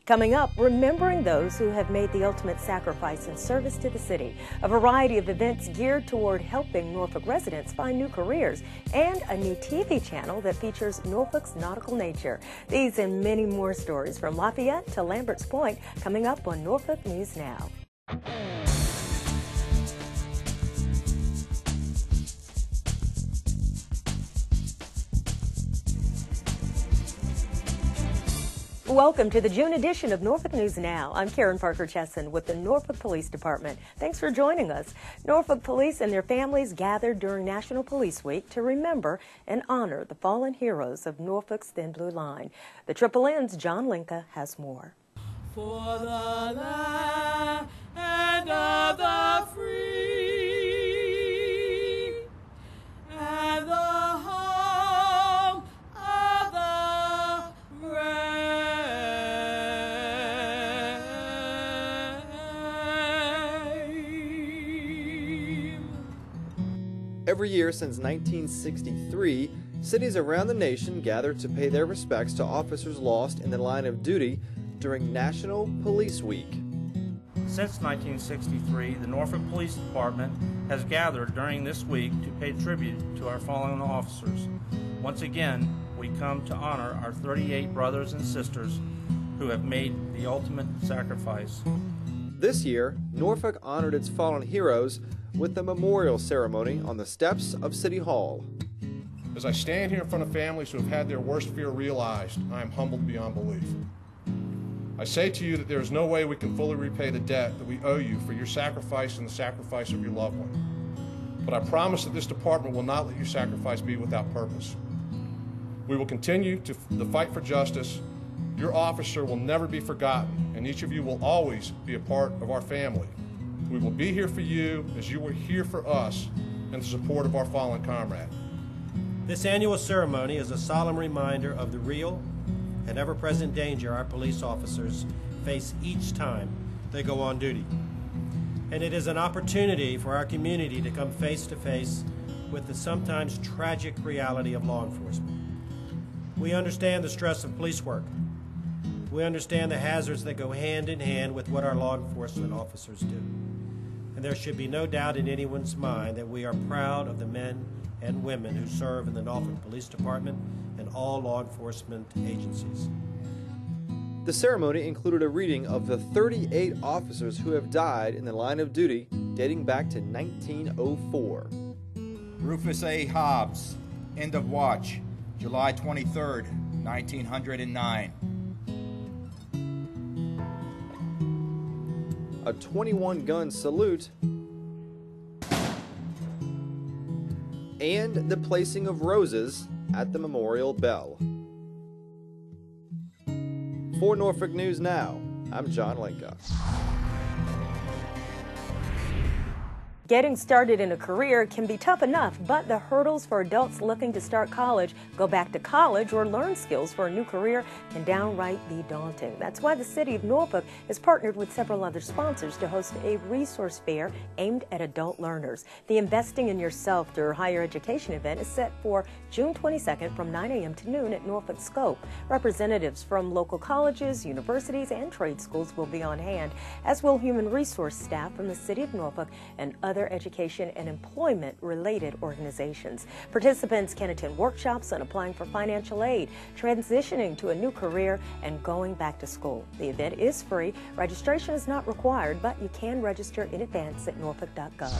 Coming up, remembering those who have made the ultimate sacrifice in service to the city. A variety of events geared toward helping Norfolk residents find new careers, and a new TV channel that features Norfolk's nautical nature. These and many more stories from Lafayette to Lambert's Point coming up on Norfolk News Now. Welcome to the June edition of Norfolk News Now. I'm Karen Parker Chesson with the Norfolk Police Department. Thanks for joining us. Norfolk police and their families gathered during National Police Week to remember and honor the fallen heroes of Norfolk's Thin Blue Line. The Triple N's John Linka has more. For the land of the free and the home of the brave. Every year since 1963, cities around the nation gather to pay their respects to officers lost in the line of duty during National Police Week. Since 1963, the Norfolk Police Department has gathered during this week to pay tribute to our fallen officers. Once again, we come to honor our 38 brothers and sisters who have made the ultimate sacrifice. This year, Norfolk honored its fallen heroes with a memorial ceremony on the steps of City Hall. As I stand here in front of families who have had their worst fear realized, I am humbled beyond belief. I say to you that there is no way we can fully repay the debt that we owe you for your sacrifice and the sacrifice of your loved one. But I promise that this department will not let your sacrifice be without purpose. We will continue the fight for justice. Your officer will never be forgotten, and each of you will always be a part of our family. We will be here for you as you were here for us in the support of our fallen comrade. This annual ceremony is a solemn reminder of the real and ever-present danger our police officers face each time they go on duty. And it is an opportunity for our community to come face to face with the sometimes tragic reality of law enforcement. We understand the stress of police work. We understand the hazards that go hand in hand with what our law enforcement officers do. And there should be no doubt in anyone's mind that we are proud of the men and women who serve in the Norfolk Police Department and all law enforcement agencies. The ceremony included a reading of the 38 officers who have died in the line of duty dating back to 1904. Rufus A. Hobbs, end of watch, July 23rd, 1909. A 21-gun salute, and the placing of roses at the memorial bell. For Norfolk News Now, I'm John Linka. Getting started in a career can be tough enough, but the hurdles for adults looking to start college, go back to college, or learn skills for a new career can downright be daunting. That's why the City of Norfolk has partnered with several other sponsors to host a resource fair aimed at adult learners. The Investing in Yourself Through Higher Education event is set for June 22nd from 9 a.m. to noon at Norfolk Scope. Representatives from local colleges, universities, and trade schools will be on hand, as will human resource staff from the City of Norfolk and other education and employment-related organizations. Participants can attend workshops on applying for financial aid, transitioning to a new career, and going back to school. The event is free. Registration is not required, but you can register in advance at norfolk.gov.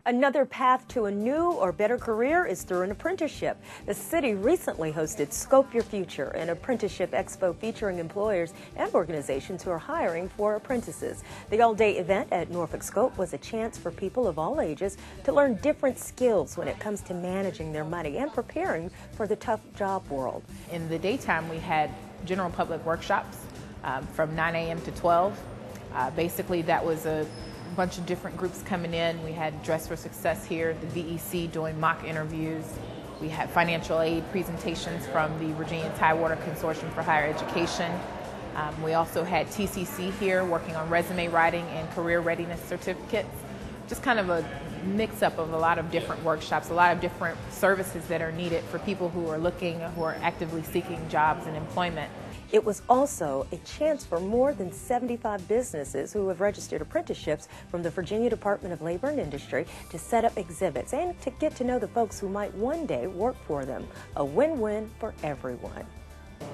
Another path to a new or better career is through an apprenticeship. The city recently hosted Scope Your Future, an apprenticeship expo featuring employers and organizations who are hiring for apprentices. The all-day event at Norfolk Scope was a chance for people of all ages to learn different skills when it comes to managing their money and preparing for the tough job world. In the daytime, we had general public workshops from 9 a.m. to 12. Basically, that was a bunch of different groups coming in. We had Dress for Success here, the VEC doing mock interviews. We had financial aid presentations from the Virginia Tidewater Consortium for Higher Education. We also had TCC here working on resume writing and career readiness certificates. Just kind of a mix-up of a lot of different workshops, a lot of different services that are needed for people who are actively seeking jobs and employment. It was also a chance for more than 75 businesses who have registered apprenticeships from the Virginia Department of Labor and Industry to set up exhibits and to get to know the folks who might one day work for them. A win-win for everyone.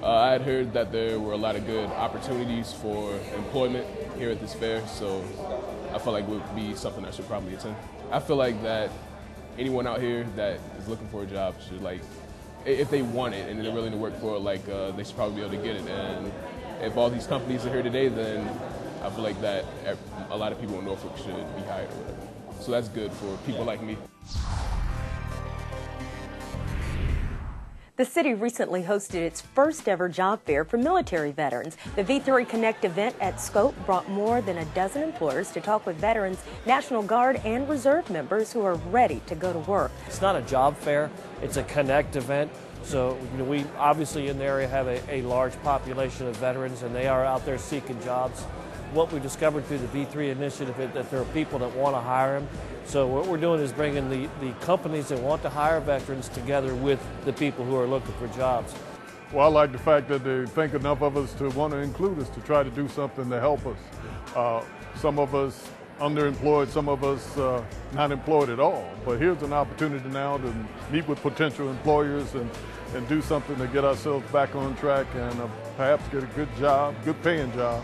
I had heard that there were a lot of good opportunities for employment here at this fair, so I felt like it would be something I should probably attend. I feel like that anyone out here that is looking for a job should, like, if they want it and they're willing to work for it, they should probably be able to get it. And if all these companies are here today, then I feel like that a lot of people in Norfolk should be hired or whatever. So that's good for people like me. The city recently hosted its first ever job fair for military veterans. The V3 Connect event at Scope brought more than a dozen employers to talk with veterans, National Guard, and Reserve members who are ready to go to work. It's not a job fair, it's a Connect event. So we obviously in the area have a large population of veterans, and they are out there seeking jobs. What we discovered through the V3 initiative is that there are people that want to hire them. So what we're doing is bringing the companies that want to hire veterans together with the people who are looking for jobs. Well, I like the fact that they think enough of us to want to include us, to try to do something to help us. Some of us underemployed, some of us not employed at all. But here's an opportunity now to meet with potential employers and do something to get ourselves back on track and perhaps get a good job, good paying job,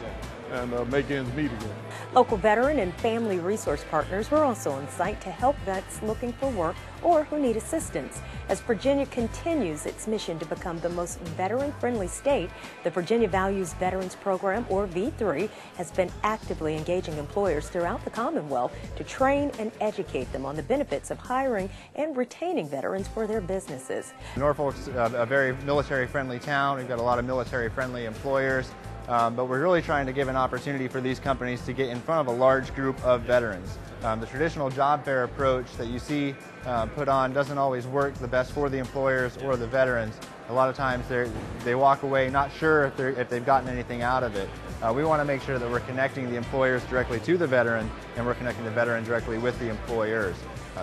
and make ends meet again. Local veteran and family resource partners were also on site to help vets looking for work or who need assistance. As Virginia continues its mission to become the most veteran-friendly state, the Virginia Values Veterans Program, or V3, has been actively engaging employers throughout the Commonwealth to train and educate them on the benefits of hiring and retaining veterans for their businesses. Norfolk's a very military-friendly town. We've got a lot of military-friendly employers. But we're really trying to give an opportunity for these companies to get in front of a large group of veterans. The traditional job fair approach that you see put on doesn't always work the best for the employers or the veterans. A lot of times they walk away not sure if they've gotten anything out of it. We want to make sure that we're connecting the employers directly to the veteran, and we're connecting the veteran directly with the employers.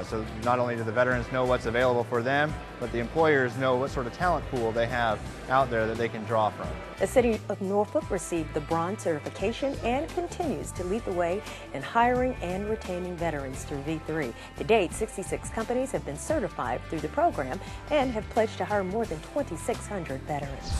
So not only do the veterans know what's available for them, but the employers know what sort of talent pool they have out there that they can draw from. The city of Norfolk received the bronze certification and continues to lead the way in hiring and retaining veterans through V3. To date, 66 companies have been certified through the program and have pledged to hire more than 2,600 veterans.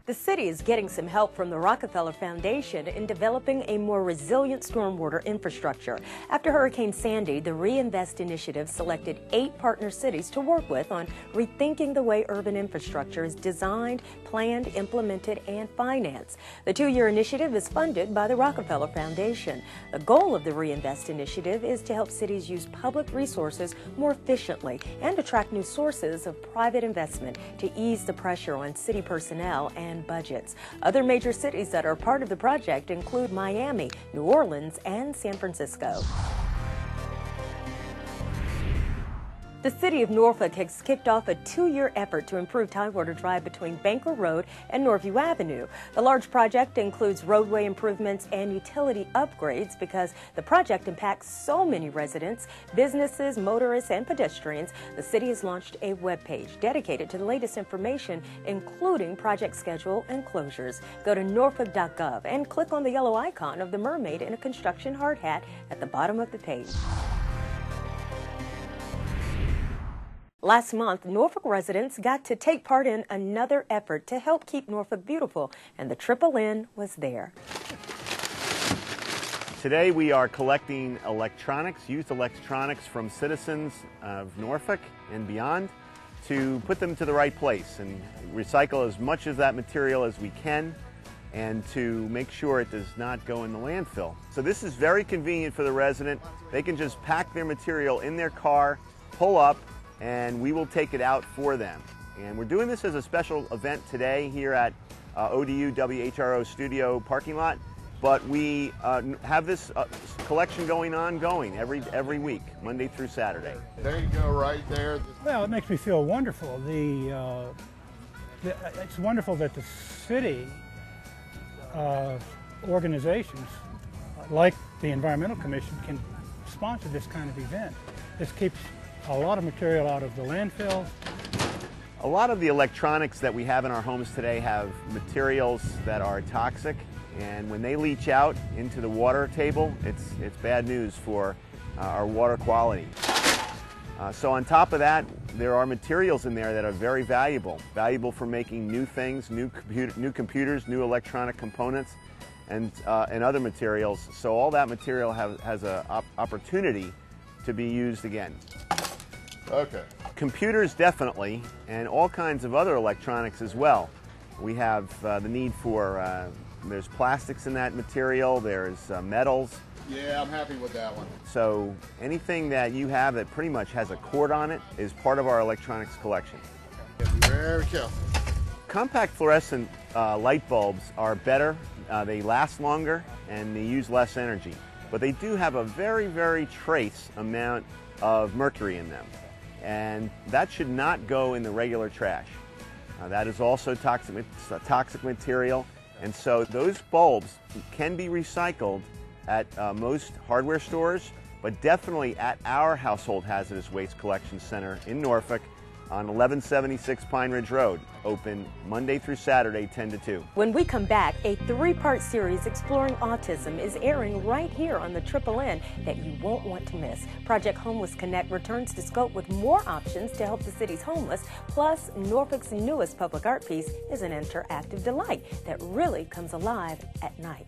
The city is getting some help from the Rockefeller Foundation in developing a more resilient stormwater infrastructure. After Hurricane Sandy, the Reinvest Initiative selected 8 partner cities to work with on rethinking the way urban infrastructure is designed, planned, implemented, and financed. The 2-year initiative is funded by the Rockefeller Foundation. The goal of the Reinvest Initiative is to help cities use public resources more efficiently and attract new sources of private investment to ease the pressure on city personnel and budgets. Other major cities that are part of the project include Miami, New Orleans, and San Francisco. The city of Norfolk has kicked off a 2-year effort to improve Tidewater Drive between Banker Road and Norview Avenue. The large project includes roadway improvements and utility upgrades because the project impacts so many residents, businesses, motorists, and pedestrians. The city has launched a webpage dedicated to the latest information, including project schedule and closures. Go to norfolk.gov and click on the yellow icon of the mermaid in a construction hard hat at the bottom of the page. Last month, Norfolk residents got to take part in another effort to help keep Norfolk beautiful, and the Triple N was there. Today we are collecting electronics, used electronics from citizens of Norfolk and beyond to put them to the right place and recycle as much of that material as we can and to make sure it does not go in the landfill. So this is very convenient for the resident. They can just pack their material in their car, pull up, and we will take it out for them. And we're doing this as a special event today here at ODU WHRO studio parking lot, but we have this collection going every week, Monday through Saturday. There you go, right there. Well, it makes me feel wonderful. It's wonderful that the city organizations like the Environmental Commission can sponsor this kind of event. This keeps a lot of material out of the landfills. A lot of the electronics that we have in our homes today have materials that are toxic, and when they leach out into the water table, it's bad news for our water quality. So on top of that, there are materials in there that are very valuable for making new things, new computers, new electronic components, and other materials. So all that material has an opportunity to be used again. Okay. Computers definitely, and all kinds of other electronics as well. We have the need for, there's plastics in that material, there's metals. Yeah, I'm happy with that one. So anything that you have that pretty much has a cord on it is part of our electronics collection. Be very careful. Compact fluorescent light bulbs are better, they last longer, and they use less energy. But they do have a very, very trace amount of mercury in them. And that should not go in the regular trash. That is also toxic material, and so those bulbs can be recycled at most hardware stores, but definitely at our Household Hazardous Waste Collection Center in Norfolk on 1176 Pine Ridge Road, open Monday through Saturday, 10 to 2. When we come back, a 3-part series exploring autism is airing right here on the Triple N that you won't want to miss. Project Homeless Connect returns to scope with more options to help the city's homeless. Plus, Norfolk's newest public art piece is an interactive delight that really comes alive at night.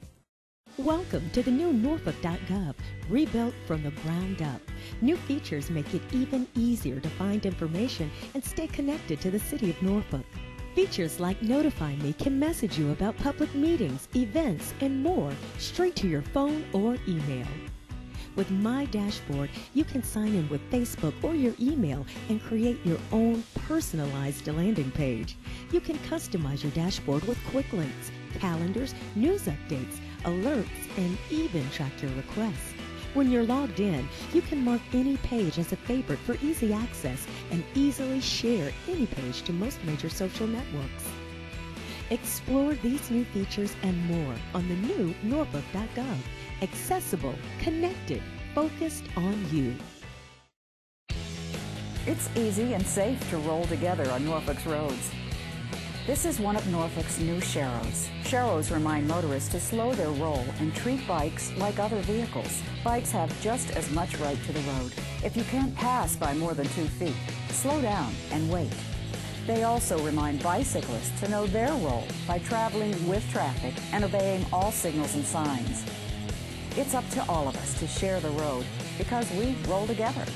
Welcome to the new Norfolk.gov, rebuilt from the ground up. New features make it even easier to find information and stay connected to the city of Norfolk. Features like Notify Me can message you about public meetings, events, and more straight to your phone or email. With My Dashboard, you can sign in with Facebook or your email and create your own personalized landing page. You can customize your dashboard with quick links, calendars, news updates, alerts, and even track your requests. When you're logged in, you can mark any page as a favorite for easy access and easily share any page to most major social networks. Explore these new features and more on the new Norfolk.gov. Accessible, connected, focused on you. It's easy and safe to roll together on Norfolk's roads. This is one of Norfolk's new Sharrows. Sharrows remind motorists to slow their roll and treat bikes like other vehicles. Bikes have just as much right to the road. If you can't pass by more than 2 feet, slow down and wait. They also remind bicyclists to know their role by traveling with traffic and obeying all signals and signs. It's up to all of us to share the road because we roll together.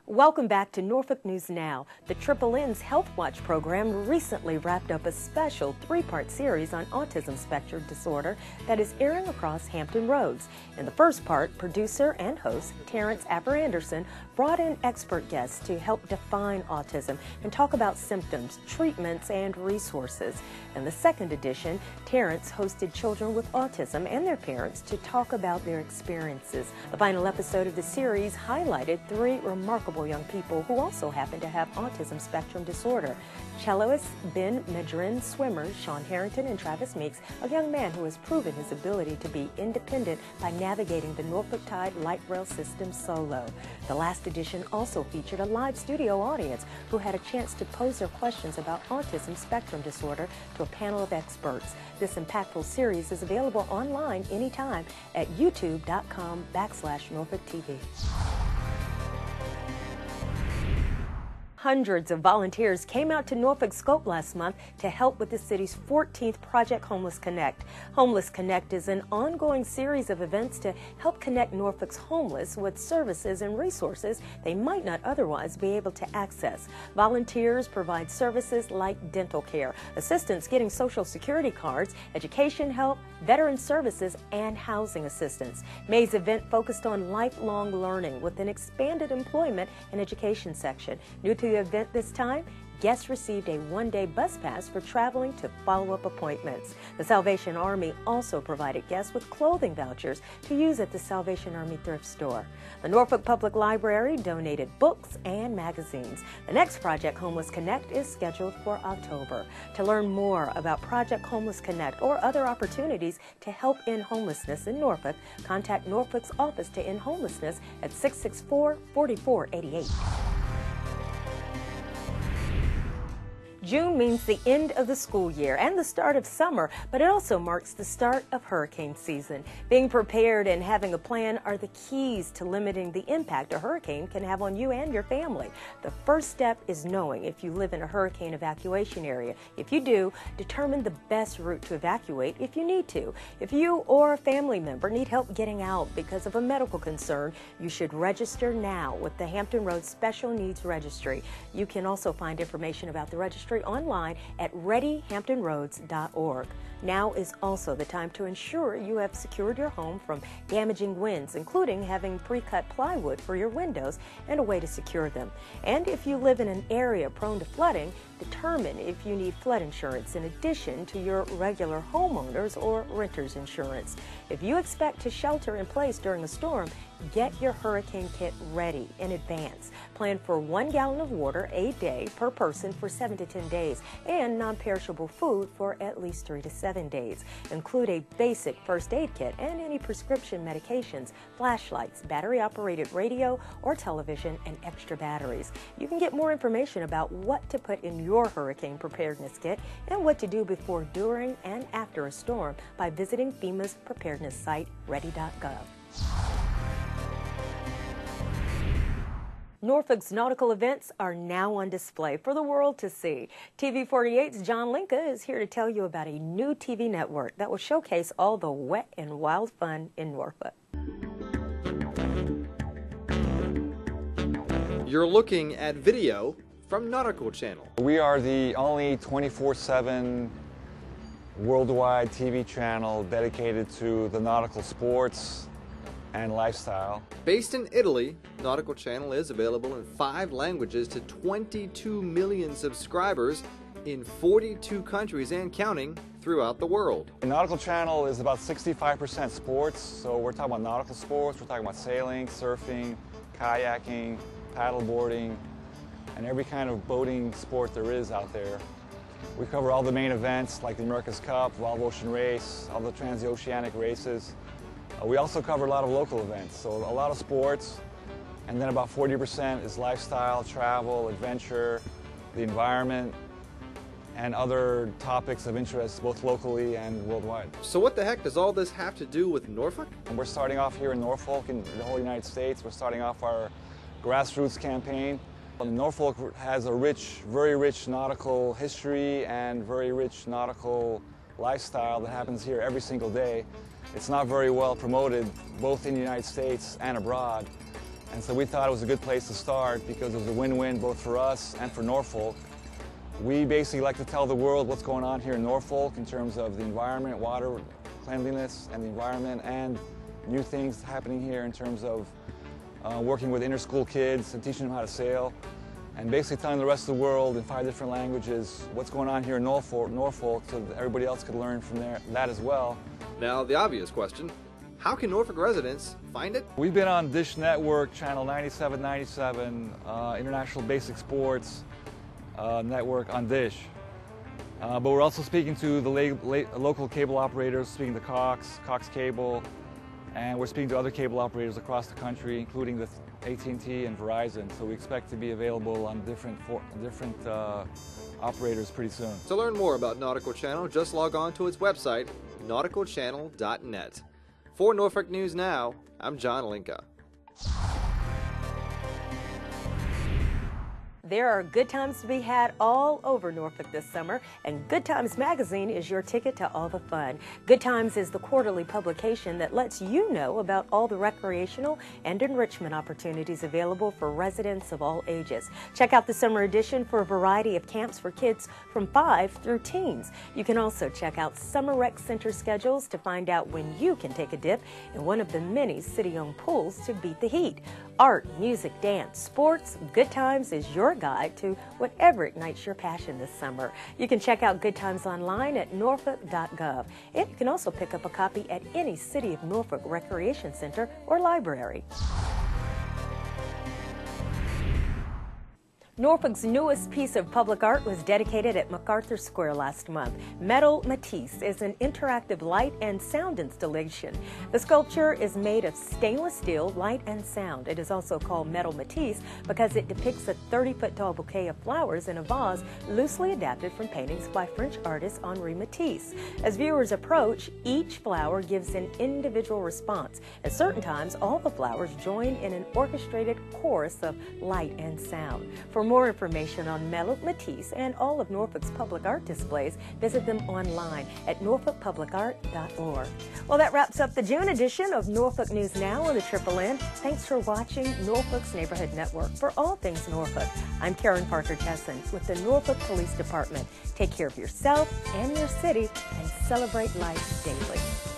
Welcome back to Norfolk News Now. The Triple N's Health Watch program recently wrapped up a special 3-part series on autism spectrum disorder that is airing across Hampton Roads. In the first part, producer and host Terrence Apper-Anderson brought in expert guests to help define autism and talk about symptoms, treatments, and resources. In the second edition, Terrence hosted children with autism and their parents to talk about their experiences. The final episode of the series highlighted 3 remarkable young people who also happen to have autism spectrum disorder. Celloist Ben Medrin, swimmers Sean Harrington and Travis Meeks, a young man who has proven his ability to be independent by navigating the Norfolk Tide light rail system solo. The last edition also featured a live studio audience who had a chance to pose their questions about autism spectrum disorder to a panel of experts. This impactful series is available online anytime at youtube.com/NorfolkTV. Hundreds of volunteers came out to Norfolk Scope last month to help with the city's 14th Project Homeless Connect. Homeless Connect is an ongoing series of events to help connect Norfolk's homeless with services and resources they might not otherwise be able to access. Volunteers provide services like dental care, assistance getting Social Security cards, education help, veteran services, and housing assistance. May's event focused on lifelong learning with an expanded employment and education section. New to the the event this time, guests received a one-day bus pass for traveling to follow-up appointments. The Salvation Army also provided guests with clothing vouchers to use at the Salvation Army thrift store. The Norfolk Public Library donated books and magazines. The next Project Homeless Connect is scheduled for October. To learn more about Project Homeless Connect or other opportunities to help end homelessness in Norfolk, contact Norfolk's Office to End Homelessness at 664-4488. June means the end of the school year and the start of summer, but it also marks the start of hurricane season. Being prepared and having a plan are the keys to limiting the impact a hurricane can have on you and your family. The first step is knowing if you live in a hurricane evacuation area. If you do, determine the best route to evacuate if you need to. If you or a family member need help getting out because of a medical concern, you should register now with the Hampton Roads Special Needs Registry. You can also find information about the registry online at readyhamptonroads.org. Now is also the time to ensure you have secured your home from damaging winds, including having pre-cut plywood for your windows and a way to secure them. And if you live in an area prone to flooding, determine if you need flood insurance in addition to your regular homeowners or renters insurance. If you expect to shelter in place during a storm, get your hurricane kit ready in advance. Plan for 1 gallon of water a day per person for 7 to 10 days and non-perishable food for at least 3 to 7 days. Include a basic first aid kit and any prescription medications, flashlights, battery-operated radio or television, and extra batteries. You can get more information about what to put in your hurricane preparedness kit and what to do before, during, and after a storm by visiting FEMA's preparedness site, ready.gov. Norfolk's nautical events are now on display for the world to see. TV 48's John Linka is here to tell you about a new TV network that will showcase all the wet and wild fun in Norfolk. You're looking at video from Nautical Channel. We are the only 24/7 worldwide TV channel dedicated to the nautical sports and lifestyle. Based in Italy, Nautical Channel is available in 5 languages to 22 million subscribers in 42 countries and counting throughout the world. The Nautical Channel is about 65% sports, so we're talking about nautical sports, we're talking about sailing, surfing, kayaking, paddleboarding, and every kind of boating sport there is out there. We cover all the main events like the America's Cup, Wild Ocean Race, all the transoceanic races. We also cover a lot of local events, so a lot of sports, and then about 40% is lifestyle, travel, adventure, the environment, and other topics of interest both locally and worldwide. So what the heck does all this have to do with Norfolk? And we're starting off here in Norfolk in the whole United States. We're starting off our grassroots campaign. Norfolk has a rich, very rich nautical history and very rich nautical lifestyle that happens here every single day. It's not very well promoted, both in the United States and abroad. And so we thought it was a good place to start because it was a win-win both for us and for Norfolk. We basically like to tell the world what's going on here in Norfolk in terms of the environment, water, cleanliness, and the environment, and new things happening here in terms of working with inter-school kids and teaching them how to sail, and basically telling the rest of the world in 5 different languages what's going on here in Norfolk so that everybody else could learn from that as well. Now, the obvious question, how can Norfolk residents find it? We've been on Dish Network, channel 9797, International Basic Sports Network on Dish. But we're also speaking to the local cable operators, speaking to Cox Cable, and we're speaking to other cable operators across the country, including the AT&T and Verizon. So we expect to be available on different operators pretty soon. To learn more about Nautical Channel, just log on to its website, nauticalchannel.net. For Norfolk News Now, I'm John Linka. There are good times to be had all over Norfolk this summer, and Good Times Magazine is your ticket to all the fun. Good Times is the quarterly publication that lets you know about all the recreational and enrichment opportunities available for residents of all ages. Check out the summer edition for a variety of camps for kids from 5 through teens. You can also check out Summer Rec Center schedules to find out when you can take a dip in one of the many city-owned pools to beat the heat. Art, music, dance, sports, Good Times is your guide to whatever ignites your passion this summer. You can check out Good Times online at norfolk.gov, and you can also pick up a copy at any City of Norfolk Recreation Center or library. Norfolk's newest piece of public art was dedicated at MacArthur Square last month. Metal Matisse is an interactive light and sound installation. The sculpture is made of stainless steel, light and sound. It is also called Metal Matisse because it depicts a 30-foot tall bouquet of flowers in a vase loosely adapted from paintings by French artist Henri Matisse. As viewers approach, each flower gives an individual response. At certain times, all the flowers join in an orchestrated chorus of light and sound. For more information on Metal Matisse and all of Norfolk's public art displays, visit them online at norfolkpublicart.org. Well, that wraps up the June edition of Norfolk News Now on the Triple N. Thanks for watching Norfolk's Neighborhood Network. For all things Norfolk, I'm Karen Parker Tesson with the Norfolk Police Department. Take care of yourself and your city and celebrate life daily.